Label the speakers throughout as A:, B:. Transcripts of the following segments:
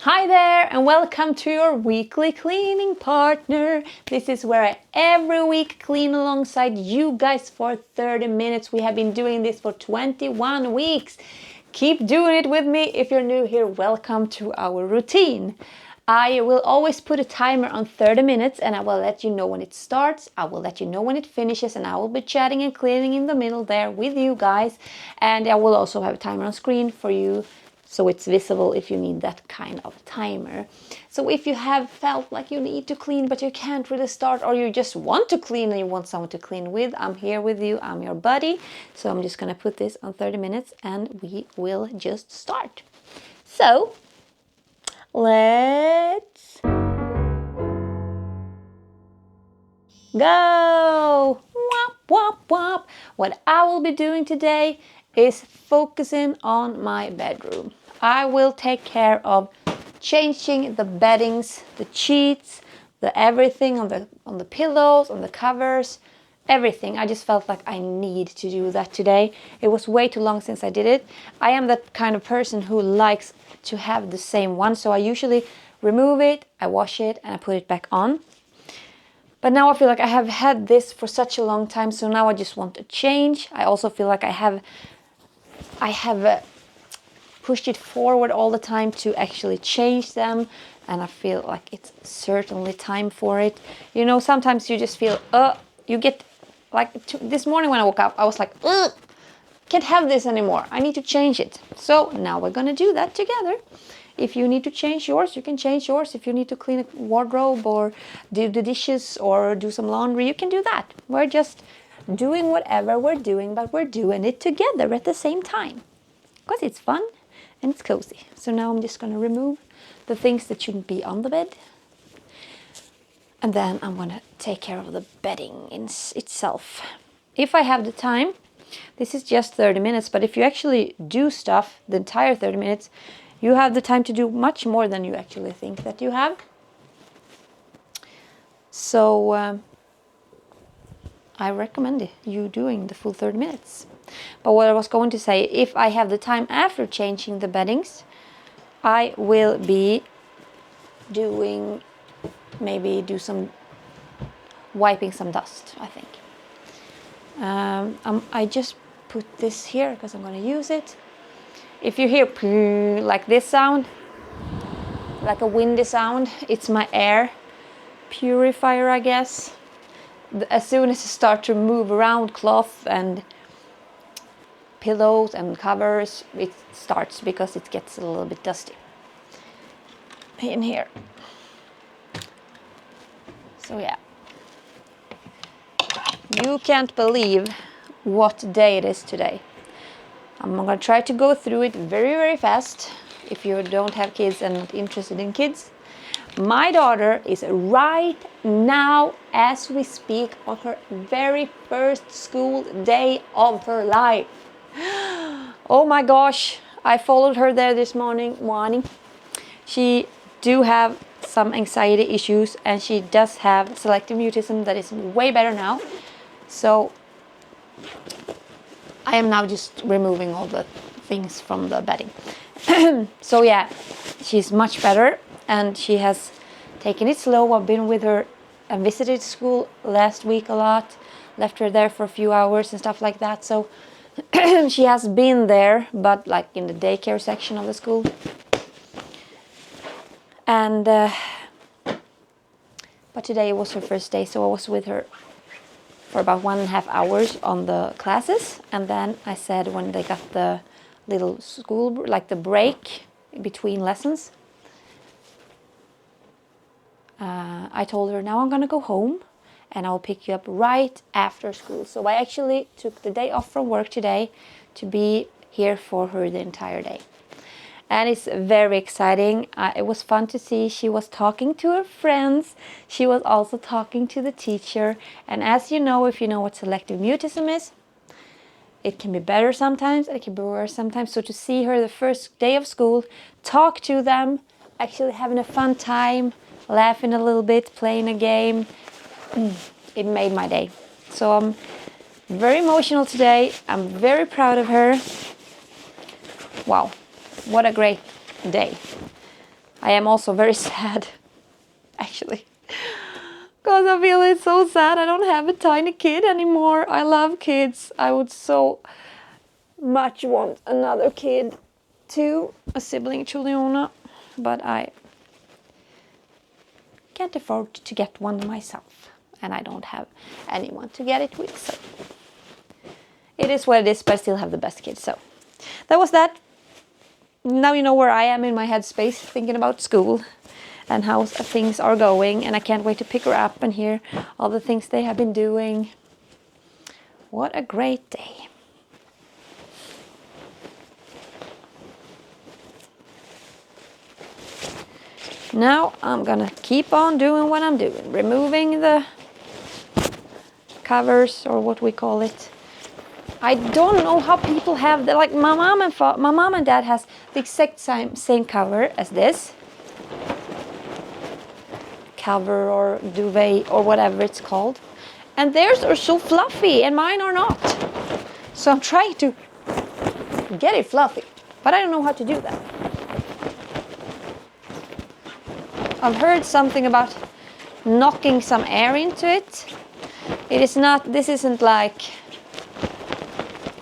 A: Hi there and welcome to your weekly cleaning partner. This is where I every week clean alongside you guys for 30 minutes. We have been doing this for 21 weeks. Keep doing it with me. If you're new here, welcome to our routine. I will always put a timer on 30 minutes and I will let you know when it starts. I will let you know when it finishes, and I will be chatting and cleaning in the middle there with you guys. And I will also have a timer on screen for you, so it's visible if you need that kind of timer. So if you have felt like you need to clean but you can't really start, or you just want to clean and you want someone to clean with, I'm here with you. I'm your buddy. So I'm just gonna put this on 30 minutes and we will just start. So let's go. Wop, wop, wop. What I will be doing today is focusing on my bedroom. I will take care of changing the beddings, the sheets, the everything on the pillows, on the covers, everything. I just felt like I need to do that today. It was way too long since I did it. I am that kind of person who likes to have the same one, so I usually remove it, I wash it, and I put it back on. But now I feel like I have had this for such a long time, so now I just want to change. I also feel like I have pushed it forward all the time to actually change them, and I feel like it's certainly time for it. You know, sometimes you just feel, you get like this morning when I woke up, I was like, can't have this anymore. I need to change it. So now we're gonna do that together. If you need to change yours, you can change yours. If you need to clean a wardrobe or do the dishes or do some laundry, you can do that. We're just doing whatever we're doing, but we're doing it together at the same time because it's fun and it's cozy. So now I'm just going to remove the things that shouldn't be on the bed. And then I'm going to take care of the bedding itself. If I have the time, this is just 30 minutes, but if you actually do stuff the entire 30 minutes, you have the time to do much more than you actually think that you have. So I recommend you doing the full 30 minutes. But what I was going to say, if I have the time after changing the beddings, I will be do some wiping some dust, I think. I just put this here because I'm going to use it. If you hear like this sound, like a windy sound, it's my air purifier, I guess. As soon as you start to move around cloth and pillows and covers, it starts because it gets a little bit dusty in here. So yeah, you can't believe what day it is today. I'm gonna try to go through it very, very fast. If you don't have kids and not interested in kids, my daughter is right now, as we speak, on her very first school day of her life. Oh my gosh, I followed her there this morning. She do have some anxiety issues, and she does have selective mutism that is way better now. So I am now just removing all the things from the bedding. So yeah, she's much better and she has taken it slow. I've been with her and visited school last week a lot, left her there for a few hours and stuff like that. So she has been there, but like in the daycare section of the school. And but today was her first day, so I was with her for about 1.5 hours on the classes, and then I said when they got the little school, like the break between lessons, I told her, now I'm gonna go home and I'll pick you up right after school. So I actually took the day off from work today to be here for her the entire day. And it's very exciting. It was fun to see. She was talking to her friends. She was also talking to the teacher. And as you know, if you know what selective mutism is, it can be better sometimes and it can be worse sometimes. So to see her the first day of school, talk to them, actually having a fun time, laughing a little bit, playing a game, it made my day. So I'm very emotional today. I'm very proud of her. Wow. What a great day. I am also very sad, actually, because I feel it's so sad I don't have a tiny kid anymore. I love kids. I would so much want another kid too, a sibling to Leona, but I can't afford to get one myself, and I don't have anyone to get it with, so it is what it is, but I still have the best kid. So that was that. Now you know where I am in my headspace, thinking about school and how things are going, and I can't wait to pick her up and hear all the things they have been doing. What a great day. Now I'm gonna keep on doing what I'm doing, removing the covers, or what we call it. I don't know how people have the, like my mom and dad has the exact same cover as this cover or duvet or whatever it's called, and theirs are so fluffy and mine are not. So I'm trying to get it fluffy, but I don't know how to do that. I've heard something about knocking some air into it. It is not, this isn't like,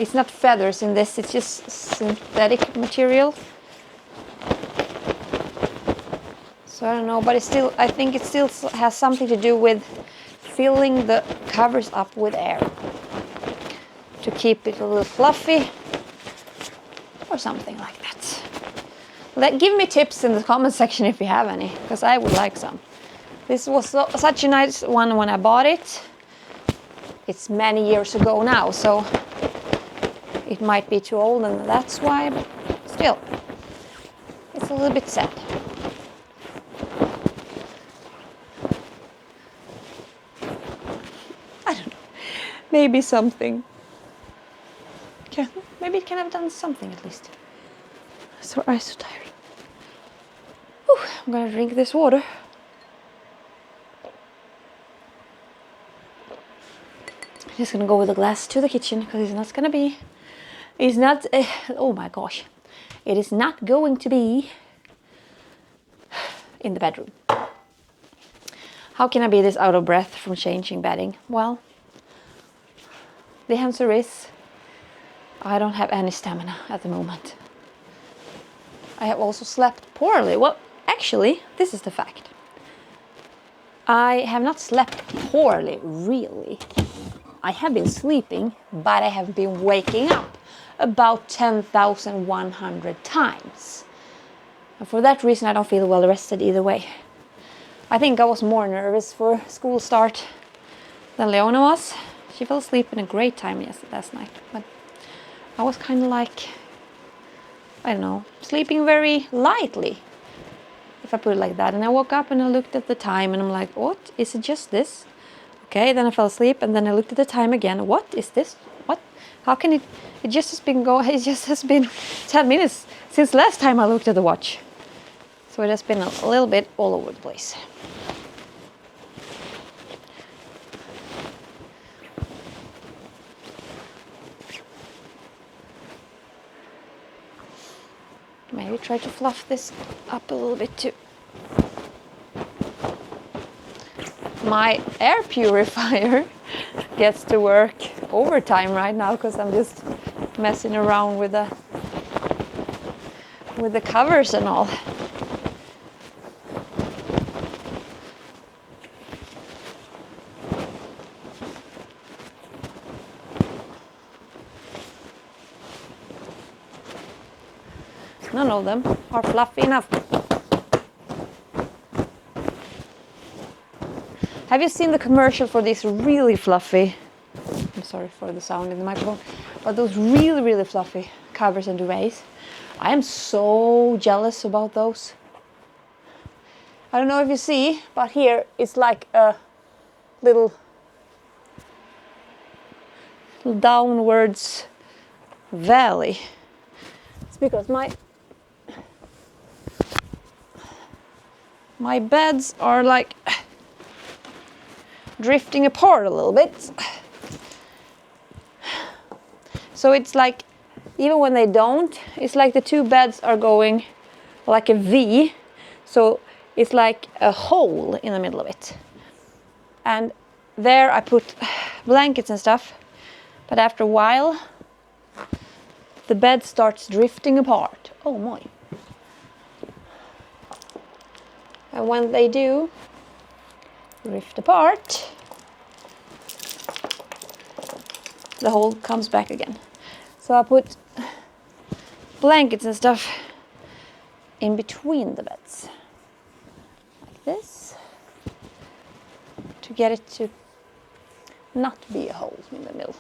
A: it's not feathers in this, it's just synthetic material. So I don't know, but it's still, I think it still has something to do with filling the covers up with air to keep it a little fluffy or something like that. Give me tips in the comment section if you have any, because I would like some. This was such a nice one when I bought it. It's many years ago now, so it might be too old, and that's why, but still, it's a little bit sad. I don't know, maybe something. Maybe it can have done something at least. So I'm so tired. Whew, I'm gonna drink this water. Just gonna go with a glass to the kitchen, because oh my gosh, it is not going to be in the bedroom. How can I be this out of breath from changing bedding? Well, the answer is I don't have any stamina at the moment. I have also slept poorly. Well, actually, this is the fact. I have not slept poorly, really. I have been sleeping, but I have been waking up about 10,100 times. And for that reason, I don't feel well rested either way. I think I was more nervous for school start than Leona was. She fell asleep in a great time last night, but I was kind of like, I don't know, sleeping very lightly, if I put it like that. And I woke up and I looked at the time and I'm like, what? Is it just this? Okay, then I fell asleep and then I looked at the time again. What is this? What? How can it just has been going, it just has been 10 minutes since last time I looked at the watch. So it has been a little bit all over the place. Maybe try to fluff this up a little bit too. My air purifier gets to work overtime right now because I'm just messing around with the covers and all. None of them are fluffy enough. Have you seen the commercial for these really fluffy, I'm sorry for the sound in the microphone, but those really, really fluffy covers and duvets? I am so jealous about those. I don't know if you see, but here it's like a little downwards valley. It's because my beds are like drifting apart a little bit. So it's like, even when they don't, it's like the two beds are going like a V. So it's like a hole in the middle of it. And there I put blankets and stuff. But after a while, the bed starts drifting apart. Oh my. And when they do drift apart, the hole comes back again. So I put blankets and stuff in between the beds, like this, to get it to not be a hole in the middle.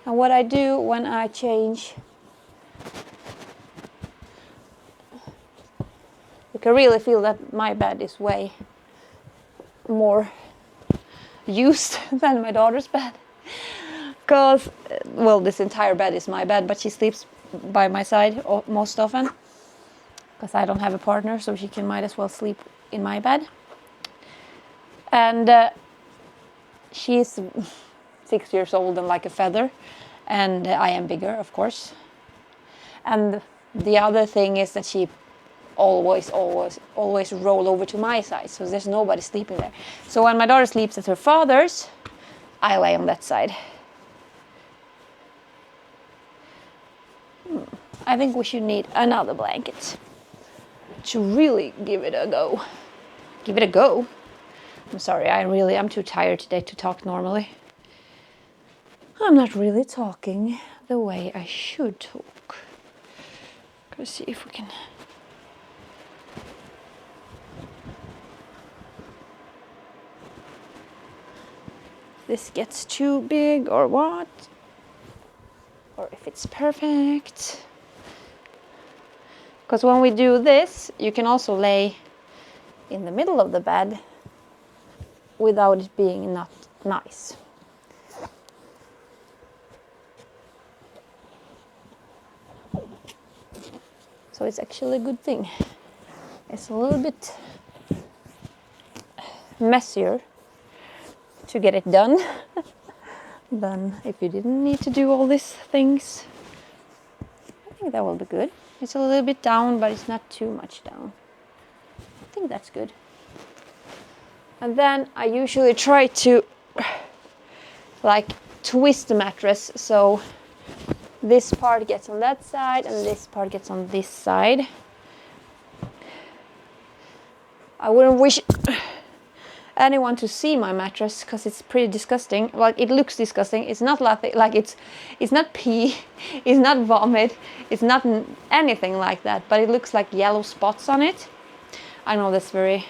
A: And what I do when I change, you can really feel that my bed is way more used than my daughter's bed. Because, well, this entire bed is my bed, but she sleeps by my side most often. Because I don't have a partner, so she might as well sleep in my bed. And she's 6 years old and like a feather. And I am bigger, of course. And the other thing is that she always roll over to my side. So there's nobody sleeping there. So when my daughter sleeps at her father's, I lay on that side. I think we should need another blanket to really give it a go. Give it a go? I'm sorry, I'm too tired today to talk normally. I'm not really talking the way I should talk. Let's see if we can... This gets too big or what? Or if it's perfect. Because when we do this, you can also lay in the middle of the bed without it being not nice. So it's actually a good thing. It's a little bit messier to get it done than if you didn't need to do all these things. I think that will be good. It's a little bit down, but it's not too much down. I think that's good. And then I usually try to like twist the mattress so this part gets on that side and this part gets on this side. I wouldn't wish anyone to see my mattress because it's pretty disgusting. Like, it looks disgusting. It's not like it's not pee, it's not vomit, it's not anything like that, but it looks like yellow spots on it. I know that's very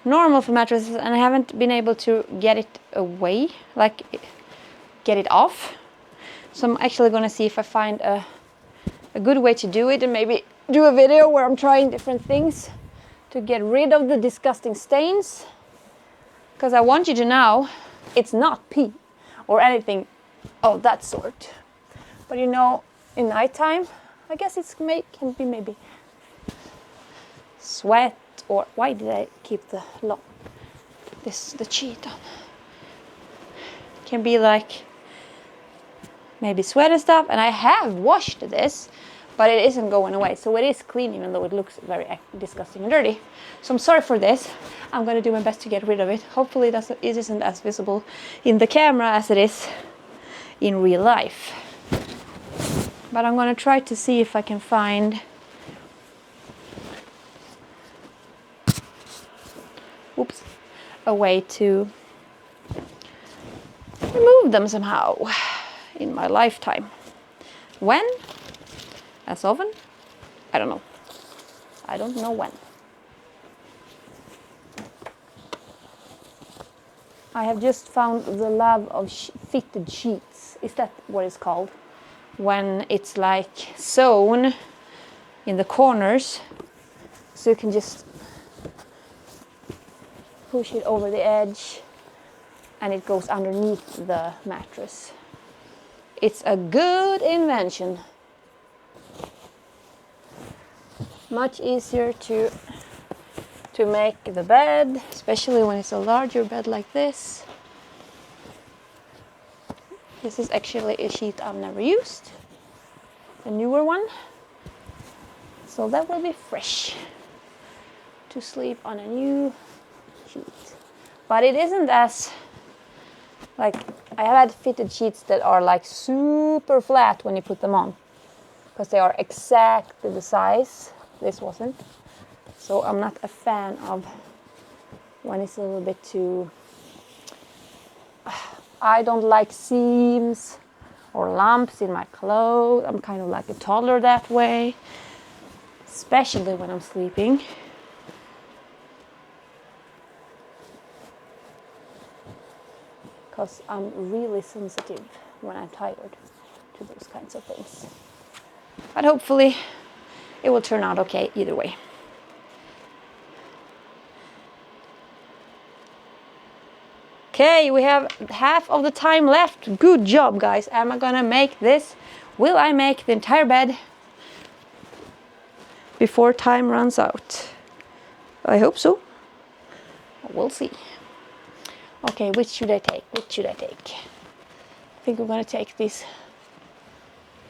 A: normal for mattresses, and I haven't been able to get it away, like get it off. So I'm actually gonna see if I find a good way to do it, and maybe do a video where I'm trying different things to get rid of the disgusting stains. Because I want you to know it's not pee or anything of that sort. But you know, in nighttime, I guess it can be maybe sweat, or why did I keep the sheet on? Can be like maybe sweat and stuff, and I have washed this, but it isn't going away. So it is clean, even though it looks very disgusting and dirty. So I'm sorry for this. I'm going to do my best to get rid of it. Hopefully it isn't as visible in the camera as it is in real life. But I'm going to try to see if I can find a way to remove them somehow in my lifetime. When? As often? I don't know. I don't know when. I have just found the love of fitted sheets. Is that what it's called? When it's like sewn in the corners, so you can just push it over the edge and it goes underneath the mattress. It's a good invention. Much easier to make the bed, especially when it's a larger bed like this. This is actually a sheet I've never used. a newer one. So that will be fresh to sleep on a new sheet. But it isn't as, like, I have had fitted sheets that are like super flat when you put them on, because they are exactly the size. This wasn't. So I'm not a fan of when it's a little bit too, I don't like seams or lumps in my clothes. I'm kind of like a toddler that way, especially when I'm sleeping. Because I'm really sensitive when I'm tired to those kinds of things. But hopefully it will turn out okay either way. Okay, we have half of the time left. Good job, guys. Am I gonna make this? Will I make the entire bed before time runs out? I hope so. We'll see. Okay, which should I take? Which should I take? I think we're gonna take these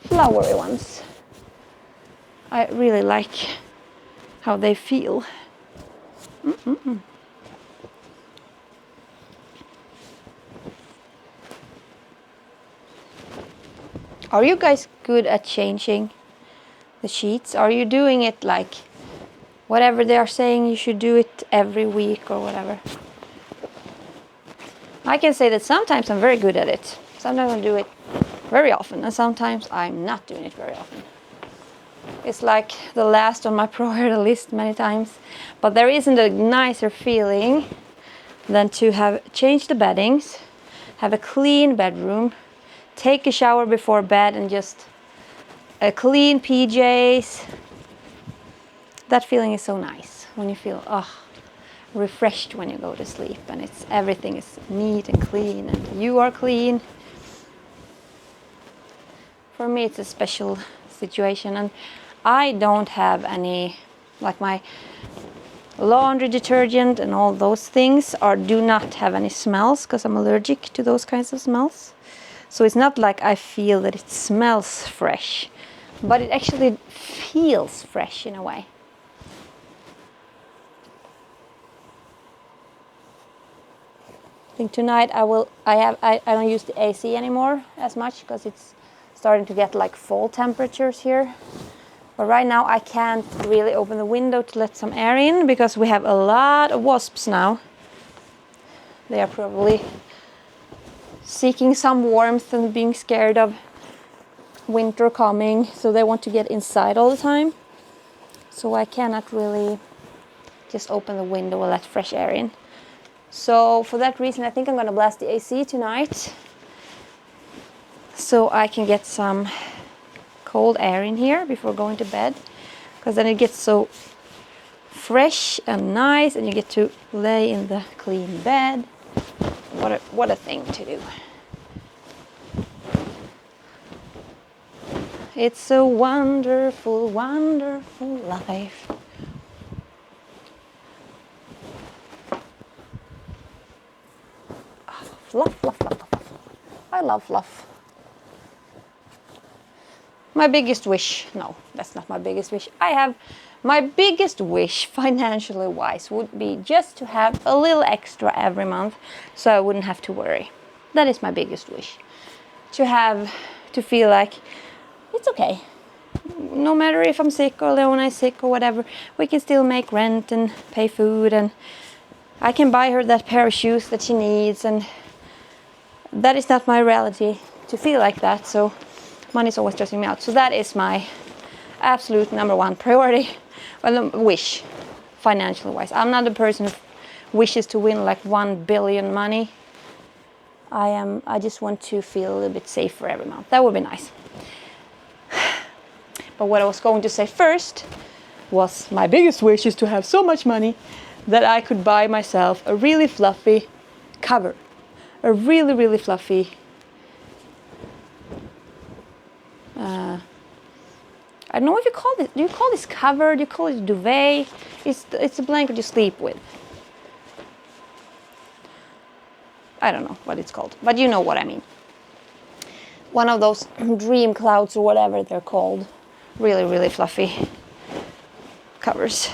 A: flowery ones. I really like how they feel. Are you guys good at changing the sheets? Are you doing it like whatever they are saying you should do it every week or whatever? I can say that sometimes I'm very good at it. Sometimes I do it very often, and sometimes I'm not doing it very often. It's like the last on my priority list many times. But there isn't a nicer feeling than to have changed the beddings, have a clean bedroom, take a shower before bed, and just clean PJs. That feeling is so nice when you feel refreshed when you go to sleep, and everything is neat and clean and you are clean. For me it's a special situation, and I don't have any, like my laundry detergent and all those things do not have any smells, because I'm allergic to those kinds of smells. So it's not like I feel that it smells fresh, but it actually feels fresh in a way. I think tonight I don't use the AC anymore as much, because it's starting to get like fall temperatures here. But right now I can't really open the window to let some air in, because we have a lot of wasps now. They are probably seeking some warmth and being scared of winter coming, so they want to get inside all the time. So I cannot really just open the window and let fresh air in. So for that reason I think I'm gonna blast the AC tonight, so I can get some cold air in here before going to bed, because then it gets so fresh and nice and you get to lay in the clean bed. What a thing to do. It's a wonderful, wonderful life. Fluff, fluff, fluff, fluff. I love fluff. My biggest wish, no, that's not my biggest wish. My biggest wish, financially wise, would be just to have a little extra every month, so I wouldn't have to worry. That is my biggest wish. To feel like it's okay. No matter if I'm sick or Leona is sick or whatever, we can still make rent and pay food, and I can buy her that pair of shoes that she needs, and that is not my reality to feel like that, so money is always stressing me out. So that is my absolute number one priority, well, wish, financially wise. I'm not a person who wishes to win like 1 billion money. I just want to feel a little bit safer every month. That would be nice. But what I was going to say first was my biggest wish is to have so much money that I could buy myself a really fluffy cover. A really, really fluffy I don't know what you call this. Do you call this cover? Do you call it duvet? It's a blanket you sleep with. I don't know what it's called, but you know what I mean. one of those dream clouds or whatever they're called. Really, really fluffy covers.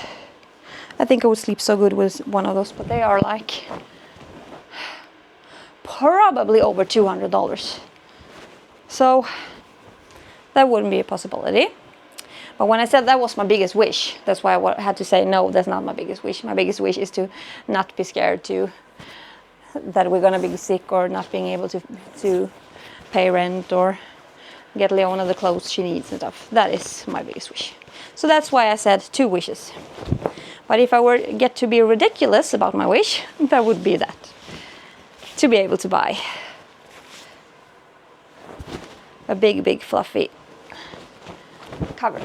A: I think I would sleep so good with one of those, but they are like probably over $200. So that wouldn't be a possibility. But when I said that was my biggest wish, that's why I had to say no, that's not my biggest wish. My biggest wish is to not be scared that we're gonna be sick or not being able to pay rent or get Leona the clothes she needs and stuff. That is my biggest wish. So that's why I said 2 wishes. But if I were get to be ridiculous about my wish, that would be that. To be able to buy a big fluffy cover.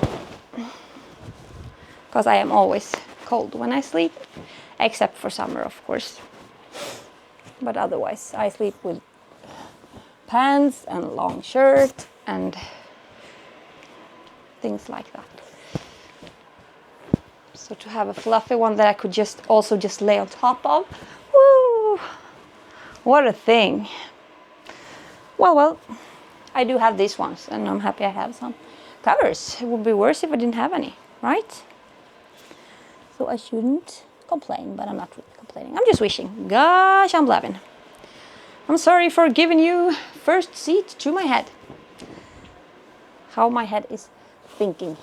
A: Because I am always cold when I sleep, except for summer, of course. But otherwise, I sleep with pants and long shirt and things like that. So to have a fluffy one that I could also just lay on top of, woo! What a thing. Well, I do have these ones, and I'm happy I have some covers. It would be worse if I didn't have any, right? So I shouldn't complain, but I'm not really complaining. I'm just wishing. Gosh, I'm blubbing. I'm sorry for giving you first seat to my head. How my head is thinking.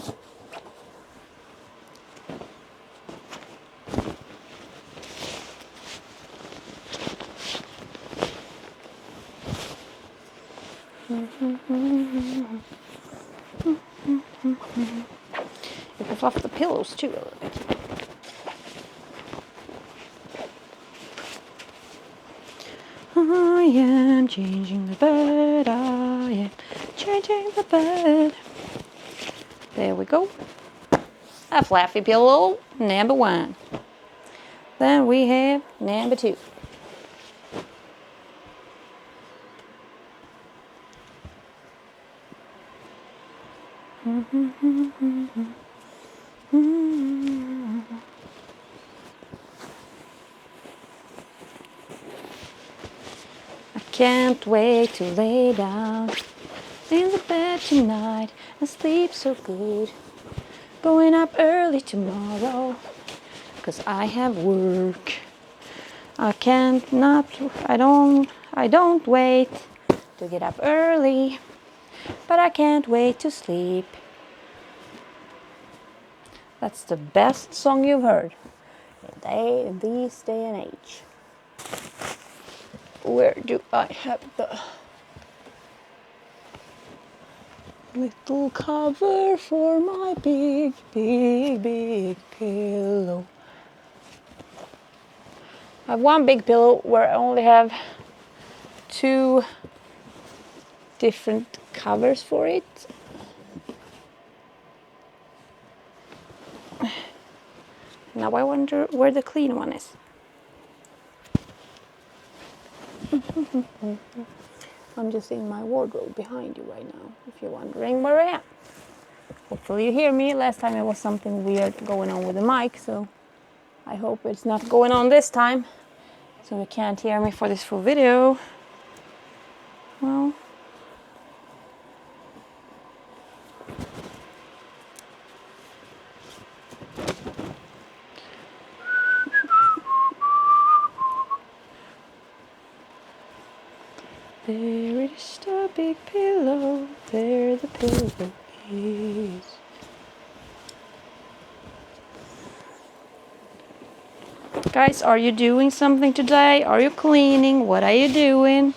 A: You can fluff the pillows too a little bit. I am changing the bed, I am changing the bed. There we go. A fluffy pillow, number 1. Then we have number 2. I can't wait to lay down in the bed tonight and sleep so good. Going up early tomorrow, 'cause I have work. I don't wait to get up early, but I can't wait to sleep. That's the best song you've heard in this day and age. Where do I have the little cover for my big pillow? I have one big pillow where I only have 2 different covers for it. Now I wonder where the clean one is. I'm just in my wardrobe behind you right now, if you're wondering where I am. Hopefully you hear me. Last time it was something weird going on with the mic, so I hope it's not going on this time, so you can't hear me for this full video. Well, there is the big pillow, there the pillow is. Guys, are you doing something today? Are you cleaning? What are you doing?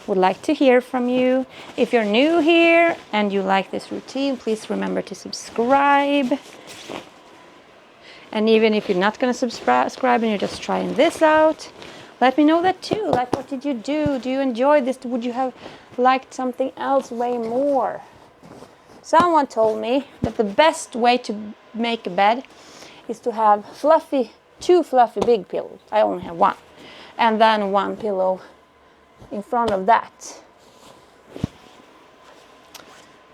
A: Would like to hear from you. If you're new here and you like this routine, please remember to subscribe. And even if you're not going to subscribe and you're just trying this out, let me know that too. Like, what did you do? Do you enjoy this? Would you have liked something else way more? Someone told me that the best way to make a bed is to have 2 fluffy big pillows. I only have 1. And then 1 pillow in front of that.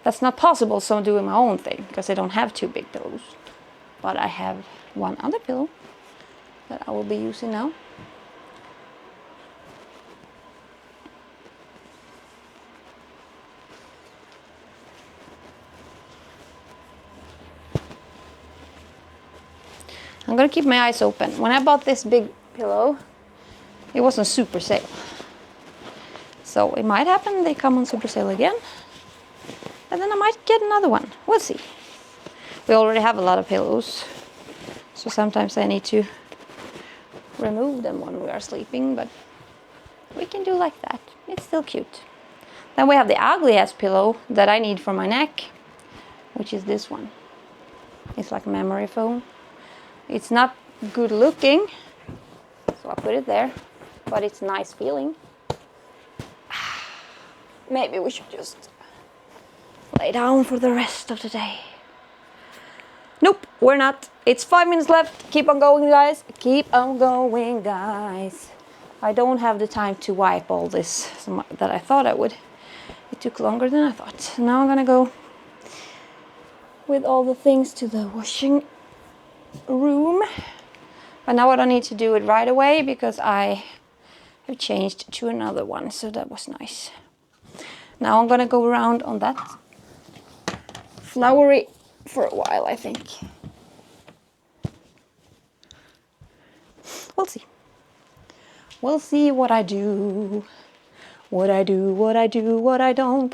A: That's not possible, so I'm doing my own thing because I don't have 2 big pillows. But I have 1 other pillow that I will be using now. I'm gonna keep my eyes open. When I bought this big pillow, it wasn't super sale. So it might happen they come on super sale again. And then I might get another one. We'll see. We already have a lot of pillows. So sometimes I need to remove them when we are sleeping, but we can do like that. It's still cute. Then we have the ugliest pillow that I need for my neck, which is this one. It's like memory foam. It's not good looking, so I put it there, but it's nice feeling. Maybe we should just lay down for the rest of the day. Nope, we're not. It's 5 minutes left. Keep on going, guys. Keep on going, guys. I don't have the time to wipe all this that I thought I would. It took longer than I thought. Now I'm gonna go with all the things to the washing room. But now I don't need to do it right away because I have changed to another one, so that was nice. Now I'm gonna go around on that flowery for a while, I think. We'll see. We'll see what I do. What I do, what I do, what I don't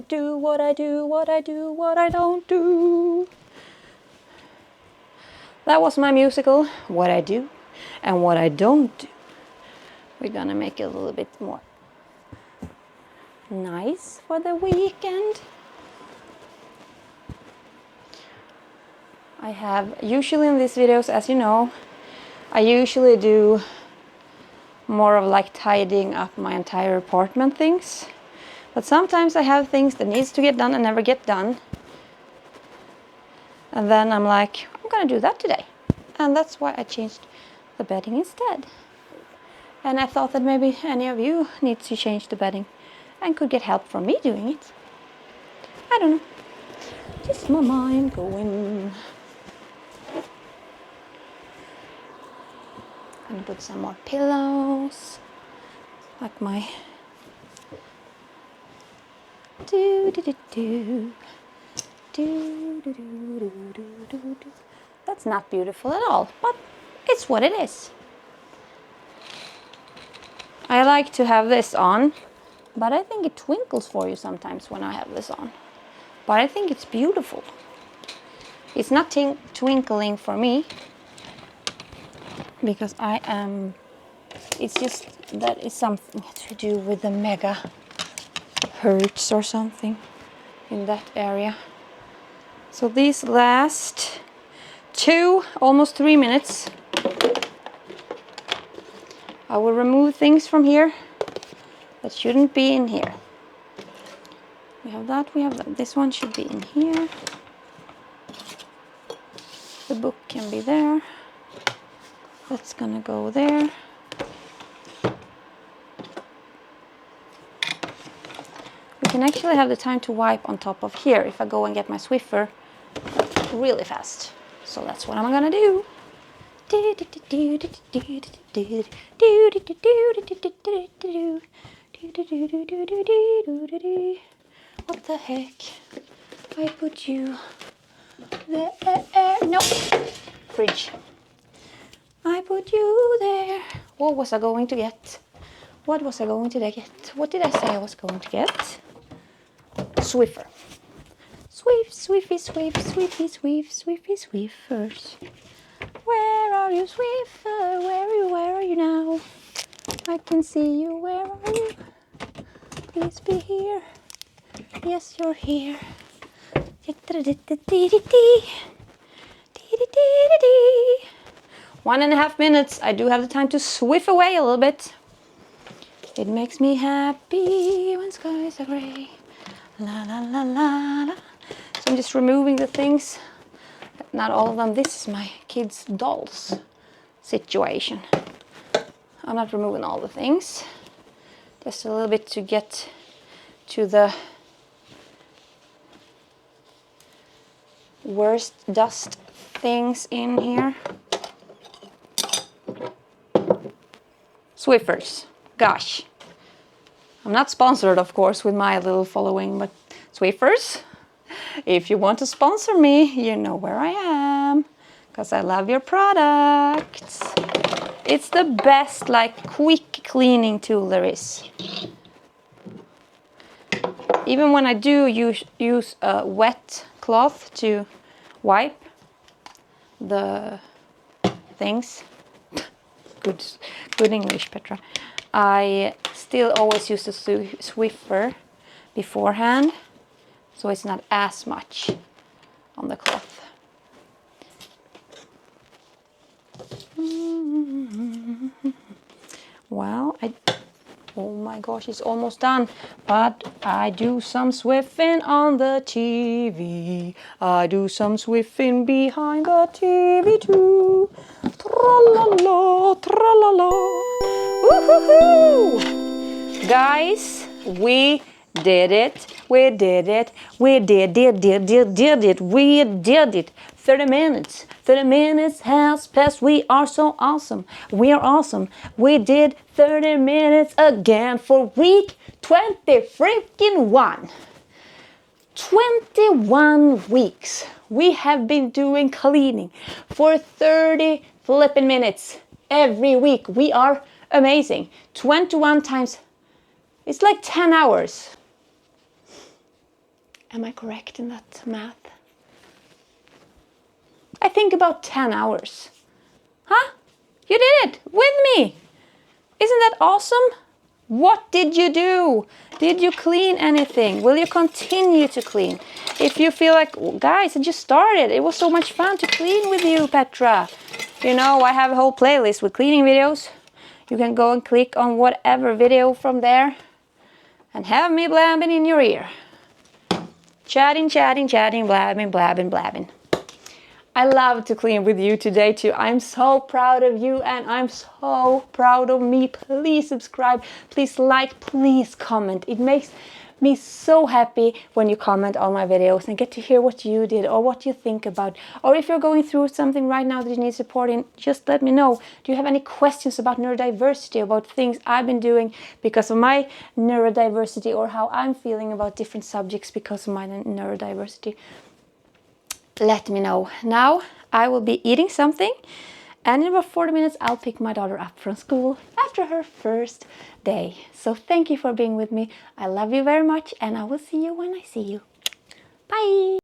A: do, what I do, what I do, what I don't do. That was my musical, what I do and what I don't do. We're gonna make it a little bit more nice for the weekend. I have, usually in these videos, as you know, I usually do more of like tidying up my entire apartment things. But sometimes I have things that needs to get done and never get done. And then I'm like, I'm gonna do that today. And that's why I changed the bedding instead. And I thought that maybe any of you need to change the bedding and could get help from me doing it. I don't know. Just my mind going. I'm gonna put some more pillows. Like my do do do do do do do do do do. That's not beautiful at all, but it's what it is. I like to have this on, but I think it twinkles for you sometimes when I have this on. But I think it's beautiful. It's not twinkling for me because I am. It's just that is something to do with the megahertz or something in that area. So these last almost 3 minutes. I will remove things from here that shouldn't be in here. We have that, we have that. This one should be in here. The book can be there. That's gonna go there. We can actually have the time to wipe on top of here if I go and get my Swiffer really fast. So that's what I'm gonna do. What the heck? I put you there. No. Fridge. I put you there. What was I going to get? What was I going to get? What did I say I was going to get? Swiffer. Swiffy, Swiffers. Where are you, Swiffer? Where are you now? I can see you. Where are you? Please be here. Yes, you're here. 1.5 minutes. I do have the time to swiff away a little bit. It makes me happy when skies are gray. La la la la la. So I'm just removing the things. Not all of them. This is my kids' dolls situation. I'm not removing all the things. Just a little bit to get to the worst dust things in here. Swiffers. Gosh. I'm not sponsored, of course, with my little following, but Swiffers, if you want to sponsor me, you know where I am. because I love your products. It's the best, like, quick cleaning tool there is. Even when I do use a wet cloth to wipe the things, good English, Petra, I still always use the Swiffer beforehand, so it's not as much on the cloth. Well, oh my gosh, it's almost done. But I do some Swiffing on the TV. I do some Swiffing behind the TV too. Tra-la-la, tra-la-la. Woo-hoo-hoo! Guys, we did it. We did it. We did it. We did it. 30 minutes. 30 minutes has passed. We are so awesome. We are awesome. We did 30 minutes again for week 20 freaking 1. 21 weeks. We have been doing cleaning for 30 flipping minutes every week. We are amazing. 21 times. It's like 10 hours. Am I correct in that math? I think about 10 hours. Huh? You did it with me. Isn't that awesome? What did you do? Did you clean anything? Will you continue to clean? If you feel like, guys, I just started. It was so much fun to clean with you, Petra. You know, I have a whole playlist with cleaning videos. You can go and click on whatever video from there and have me blabbing in your ear. Chatting, blabbing, blabbing, blabbing. I love to clean with you today too. I'm so proud of you and I'm so proud of me. Please subscribe, please like, please comment. It makes me so happy when you comment on my videos and get to hear what you did or what you think about. Or if you're going through something right now that you need support in, just let me know. Do you have any questions about neurodiversity, about things I've been doing because of my neurodiversity, or how I'm feeling about different subjects because of my neurodiversity? Let me know. Now I will be eating something, and in about 40 minutes I'll pick my daughter up from school after her first day. So thank you for being with me. I love you very much, and I will see you when I see you. Bye!